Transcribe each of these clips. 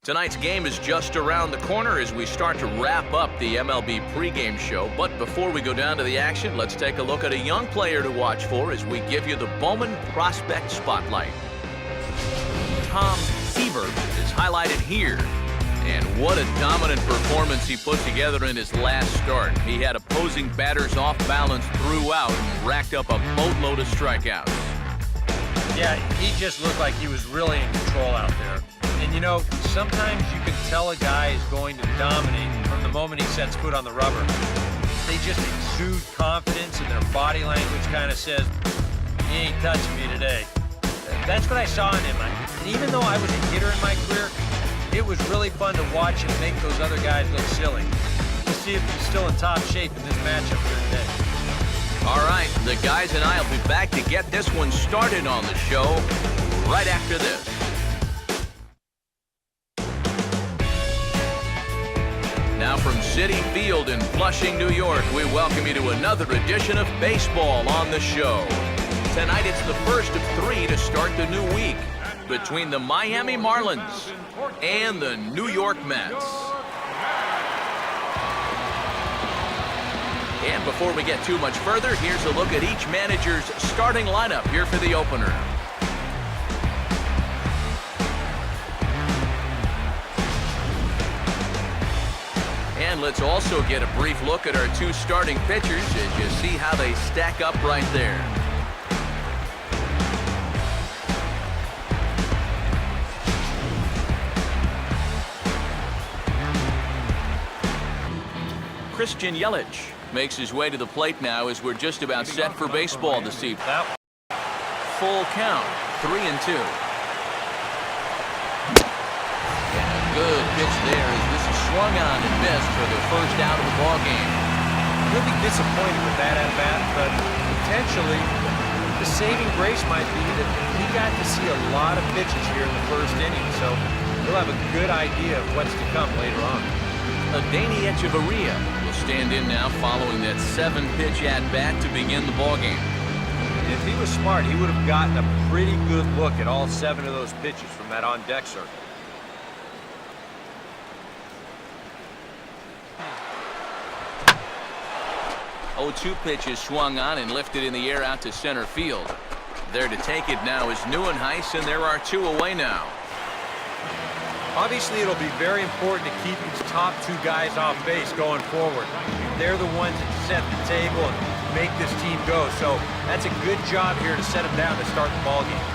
Tonight's game is just around the corner as we start to wrap up the MLB pregame show. But before we go down to the action, let's take a look at a young player to watch for as we give you the Bowman Prospect Spotlight. Tom Seaver is highlighted here. And what a dominant performance he put together in his last start. He had opposing batters off balance throughout and racked up a boatload of strikeouts. Yeah, he just looked like he was really in control out there. And you know, sometimes you can tell a guy is going to dominate from the moment he sets foot on the rubber. They just exude confidence, and their body language kind of says, he ain't touching me today. That's what I saw in him. And even though I was a hitter in my career, it was really fun to watch him make those other guys look silly. We'll see if he's still in top shape in this matchup here today. All right, the guys and I will be back to get this one started on the show right after this. Now from Citi Field in Flushing, New York, we welcome you to another edition of Baseball on the Show. Tonight it's the first of three to start the new week between the Miami Marlins and the New York Mets. And before we get too much further, here's a look at each manager's starting lineup here for the opener. And let's also get a brief look at our two starting pitchers as you see how they stack up right there. Christian Yelich makes his way to the plate now as we're just about set for baseball this evening. Full count, 3-2. And a good pitch there as this is swung on and missed for the first out of the ball game. He'll be disappointed with that at-bat, but potentially the saving grace might be that he got to see a lot of pitches here in the first inning, so he'll have a good idea of what's to come later on. Adeiny Echeverria will stand in now following that 7-pitch at-bat to begin the ballgame. If he was smart, he would have gotten a pretty good look at all 7 of those pitches from that on-deck circle. Oh, 2 pitches swung on and lifted in the air out to center field. There to take it now is Neuenhuis, and there are 2 away now. Obviously, it'll be very important to keep these top 2 guys off base going forward. They're the ones that set the table and make this team go. So that's a good job here to set them down to start the ballgame.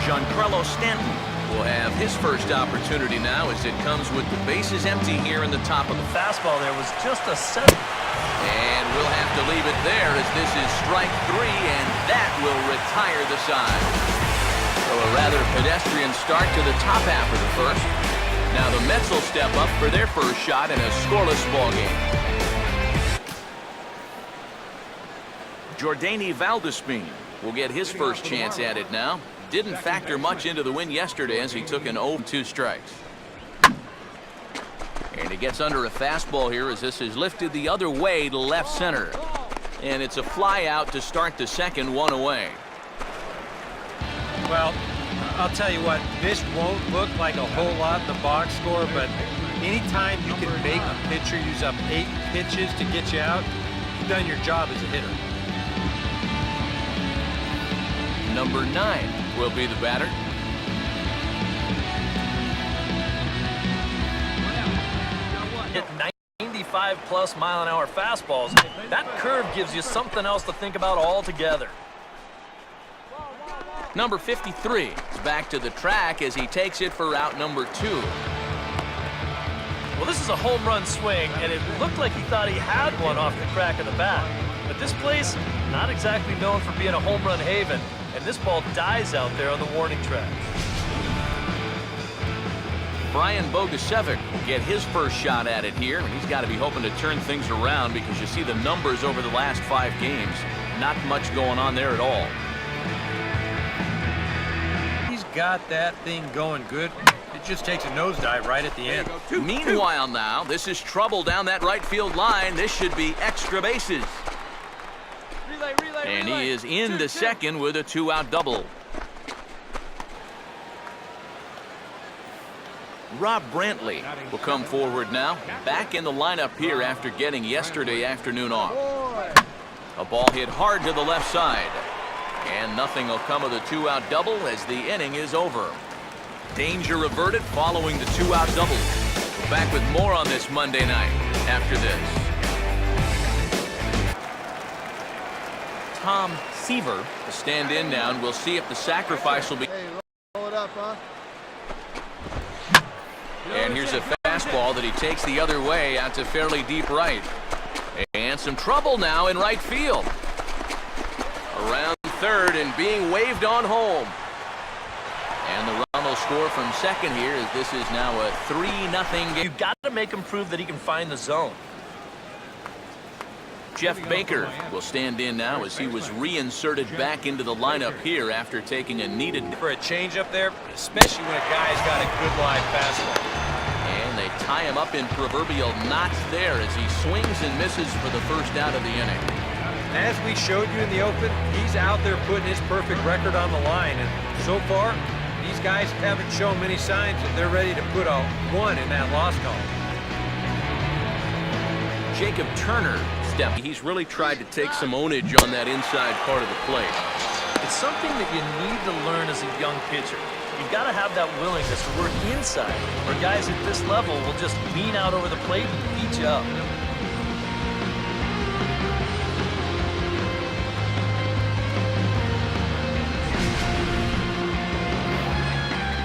Giancarlo Stanton will have his first opportunity now as it comes with the bases empty here in the top of the fastball. There was just a set. And we'll have to leave it there as this is strike 3, and that will retire the side. So a rather pedestrian start to the top half of the first. Now the Mets will step up for their first shot in a scoreless ballgame. Jordany Valdespin will get his first chance at it now. Didn't factor much into the win yesterday as he took an 0-2 strikes. And he gets under a fastball here as this is lifted the other way to left center. And it's a fly out to start the second, 1 away. Well, I'll tell you what, this won't look like a whole lot in the box score, but anytime you can make a pitcher use up 8 pitches to get you out, you've done your job as a hitter. Number 9 will be the batter. Hit 95+ mile-an-hour fastballs. That curve gives you something else to think about altogether. Number 53 is back to the track as he takes it for route number 2. Well, this is a home run swing, and it looked like he thought he had one off the crack of the bat. But this place, not exactly known for being a home run haven, and this ball dies out there on the warning track. Brian Bogusevic will get his first shot at it here, and he's got to be hoping to turn things around because you see the numbers over the last 5 games. Not much going on there at all. Got that thing going good. It just takes a nosedive right at the end. Meanwhile now, this is trouble down that right field line. This should be extra bases. And he is into second with a 2-out double. Rob Brantley will come forward now, back in the lineup here after getting yesterday afternoon off. A ball hit hard to the left side, and nothing will come of the two-out double as the inning is over. Danger averted following the two-out double. We're back with more on this Monday night after this. Tom Seaver will stand in now, and we'll see if the sacrifice will be. Roll it up, huh? And here's a fastball that he takes the other way out to fairly deep right. And some trouble now in right field. Around third and being waved on home. And the run will score from second here as this is now a 3-0 game. You've got to make him prove that he can find the zone. Jeff Baker will stand in now as he was reinserted back into the lineup here after taking a needed. For a changeup there, especially when a guy's got a good live fastball. And they tie him up in proverbial knots there as he swings and misses for the first out of the inning. As we showed you in the open, he's out there putting his perfect record on the line. And so far, these guys haven't shown many signs that they're ready to put a 1 in that loss column. Jacob Turner step. He's really tried to take some ownage on that inside part of the plate. It's something that you need to learn as a young pitcher. You've got to have that willingness to work inside, or guys at this level will just lean out over the plate and beat you up.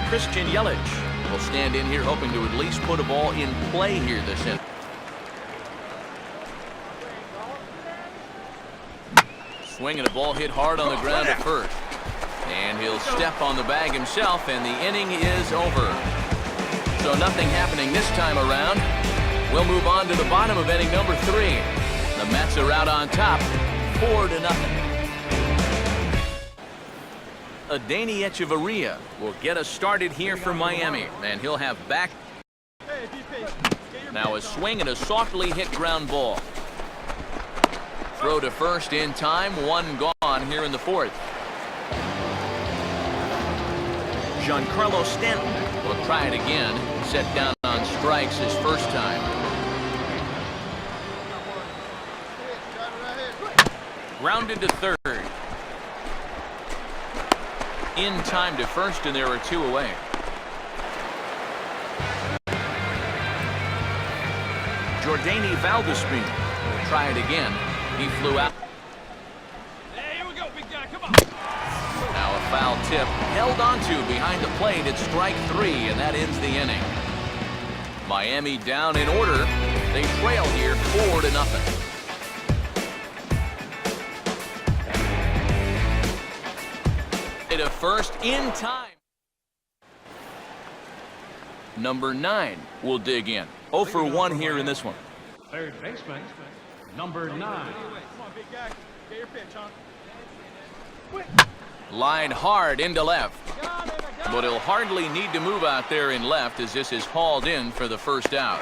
Christian Yelich will stand in here hoping to at least put a ball in play here this inning. Swing and a ball hit hard on the ground at first. And he'll step on the bag himself, and the inning is over. So nothing happening this time around. We'll move on to the bottom of inning number 3. The Mets are out on top, 4-0. Adeiny Echeverria will get us started here for Miami, and he'll have back. Now a swing and a softly hit ground ball. Throw to first in time, 1 gone here in the 4th. Giancarlo Stanton will try it again, set down on strikes his first time. Grounded to third. In time to first, and there are 2 away. Jordany Valdespin will try it again. He flew out. Hey, here we go, big guy, come on. Now a foul tip held onto behind the plate at strike 3, and that ends the inning. Miami down in order. They trail here 4-0. To first in time. Number 9 will dig in. 0 for 1 here in this one. Third baseman, number 9. Come on, big guy. Get your pitch, huh? Line hard into left. But he'll hardly need to move out there in left as this is hauled in for the first out.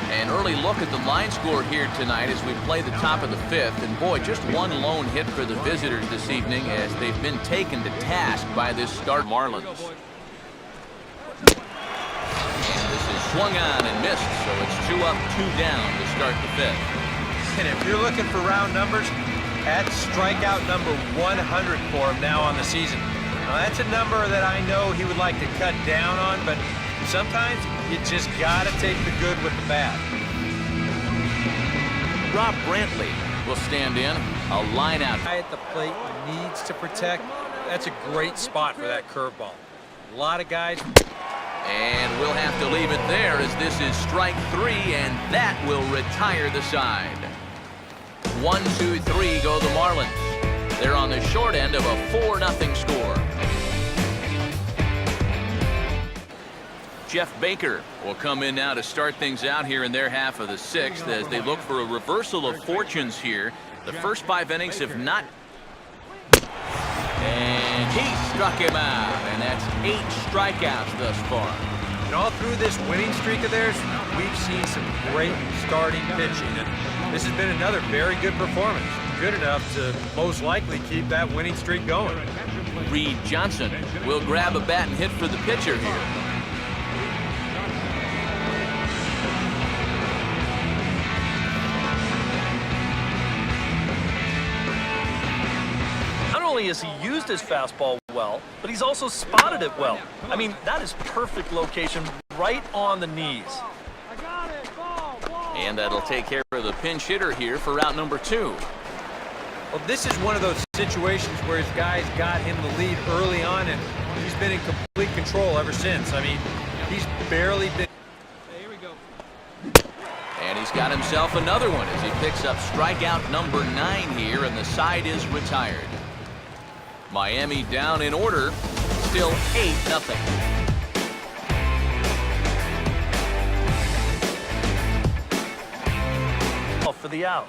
An early look at the line score here tonight as we play the top of the 5th. And boy, just 1 lone hit for the visitors this evening as they've been taken to task by this start Marlins. And this is swung on and missed, so it's 2 up, 2 down to start the 5th. And if you're looking for round numbers, that's strikeout number 100 for him now on the season. Now, that's a number that I know he would like to cut down on, but sometimes you just got to take the good with the bad. Rob Brantley will stand in. A line out. Guy at the plate needs to protect. That's a great spot for that curveball. A lot of guys. And we'll have to leave it there as this is strike 3, and that will retire the side. 1, 2, 3 go the Marlins. They're on the short end of a 4-0 score. Jeff Baker will come in now to start things out here in their half of the 6th as they look for a reversal of fortunes here. The first 5 innings have not. And he struck him out, and that's 8 strikeouts thus far. And all through this winning streak of theirs, we've seen some great starting pitching, and this has been another very good performance. Good enough to most likely keep that winning streak going. Reed Johnson will grab a bat and hit for the pitcher here. only has he used his fastball well, but he's also spotted it well. I mean, that is perfect location right on the knees. I got it. Ball. And that'll take care of the pinch hitter here for out number 2. Well, this is one of those situations where his guys got him the lead early on, and he's been in complete control ever since. I mean, he's barely been... Hey, here we go. And he's got himself another one as he picks up strikeout number 9 here, and the side is retired. Miami down in order, still 8-0. For the out.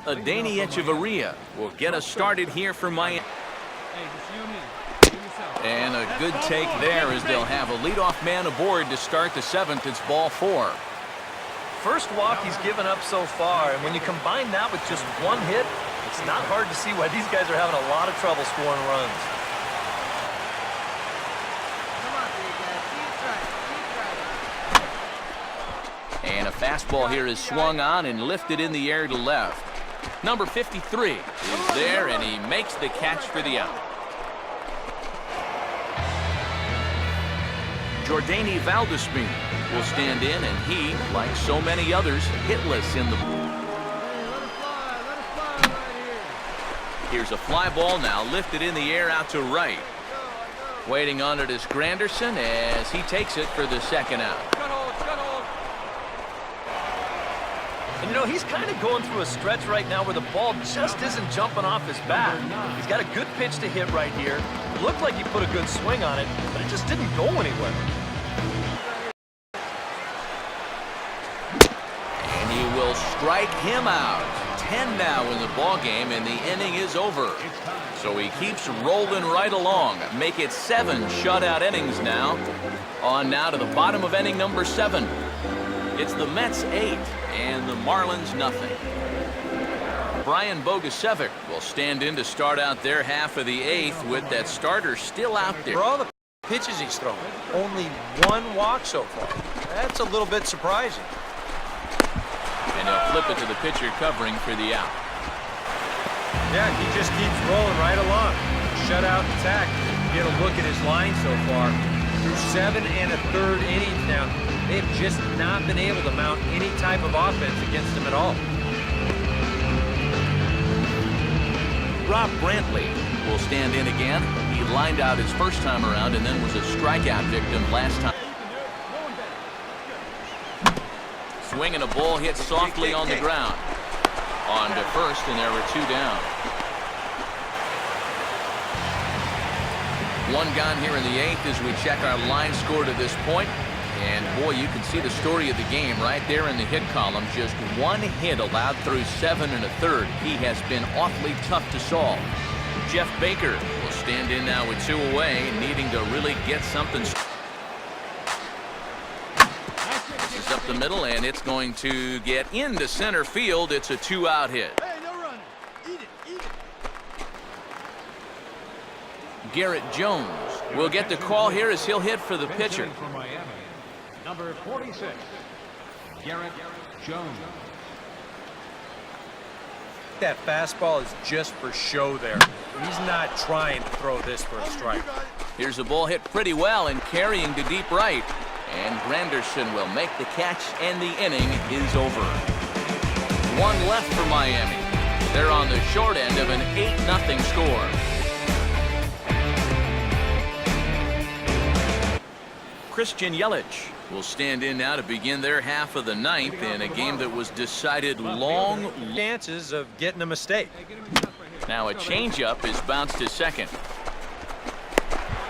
Adeiny Echeverria will get us started here for Miami. Hey, just you and me. You and yourself. And a good take there as they'll have a leadoff man aboard to start the 7th. It's ball 4. First walk he's given up so far, and when you combine that with just one hit, it's not hard to see why these guys are having a lot of trouble scoring runs. Come on, big guy. Keep trying. Keep trying. And a fastball here is swung on and lifted in the air to left. Number 53 is there, and he makes the catch for the out. Jordany Valdespin will stand in, and he, like so many others, hitless in the... Hey, let it fly. Let it fly right here. Here's a fly ball now lifted in the air out to right. Waiting on it is Granderson as he takes it for the second out. Cut hold. Cut hold. And you know, he's kind of going through a stretch right now where the ball just isn't jumping off his bat. He's got a good pitch to hit right here. Looked like he put a good swing on it, but it just didn't go anywhere. And he will strike him out. 10 now in the ball game, and the inning is over. So he keeps rolling right along. Make it 7 shutout innings now. On now to the bottom of inning number 7. It's the Mets 8 and the Marlins nothing. Brian Bogusevic will stand in to start out their half of the 8th with that starter still out there. For all the pitches he's thrown, only 1 walk so far. That's a little bit surprising. And he'll flip it to the pitcher covering for the out. Yeah, he just keeps rolling right along. Shutout attack. Get a look at his line so far. Through 7 1/3 innings now, they've just not been able to mount any type of offense against him at all. Rob Brantley will stand in again. He lined out his first time around and then was a strikeout victim last time. Swinging a ball hit softly on the ground. On to first, and there were 2 down. 1 gone here in the 8th as we check our line score to this point. And boy, you can see the story of the game right there in the hit column. Just 1 hit allowed through 7 1/3. He has been awfully tough to solve. Jeff Baker will stand in now with 2 away, needing to really get something. This is up the middle, and it's going to get into center field. It's a 2-out hit. Hey, no running. Eat it. Eat it. Garrett Jones will get the call here as he'll hit for the pitcher. For Miami, number 46, Garrett Jones. That fastball is just for show there. He's not trying to throw this for a strike. Here's a ball hit pretty well and carrying to deep right. And Granderson will make the catch, and the inning is over. 1 left for Miami. They're on the short end of an 8-0 score. Christian Yelich will stand in now to begin their half of the 9th in a game that was decided long. Chances of getting a mistake. Now a changeup is bounced to second.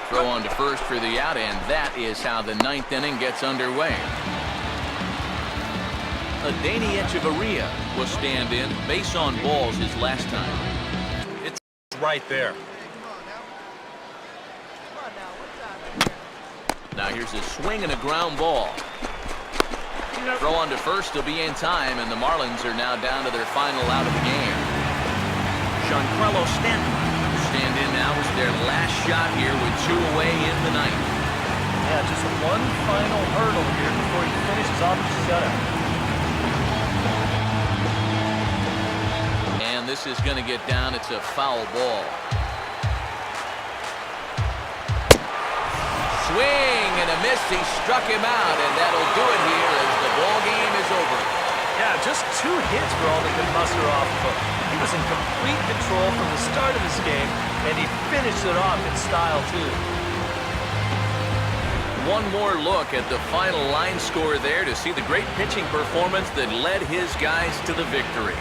Throw on to first for the out, and that is how the 9th inning gets underway. Adeiny Echeverria will stand in, base on balls his last time. It's right there. Now here's a swing and a ground ball. Throw on to first will be in time, and the Marlins are now down to their final out of the game. Giancarlo Stanton will stand in now as their last shot here with 2 away in the 9th. Yeah, just 1 final hurdle here before he finishes off the shutout. And and this is going to get down. It's a foul ball. Swing and a miss. He struck him out, and that'll do it here as the ball game is over. Yeah, just 2 hits were all they could muster off of him. He was in complete control from the start of this game, and he finished it off in style, too. One more look at the final line score there to see the great pitching performance that led his guys to the victory.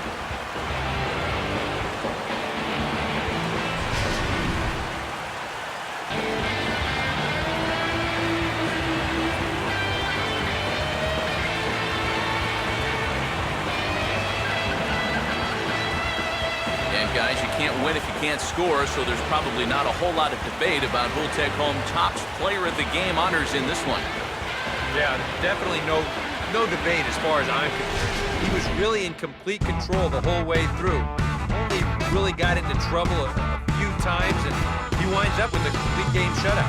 Guys, you can't win if you can't score, so there's probably not a whole lot of debate about who'll take home top player of the game honors in this one. Yeah, definitely no debate as far as I'm concerned. He was really in complete control the whole way through. Only really got into trouble a few times, and he winds up with a complete game shutout.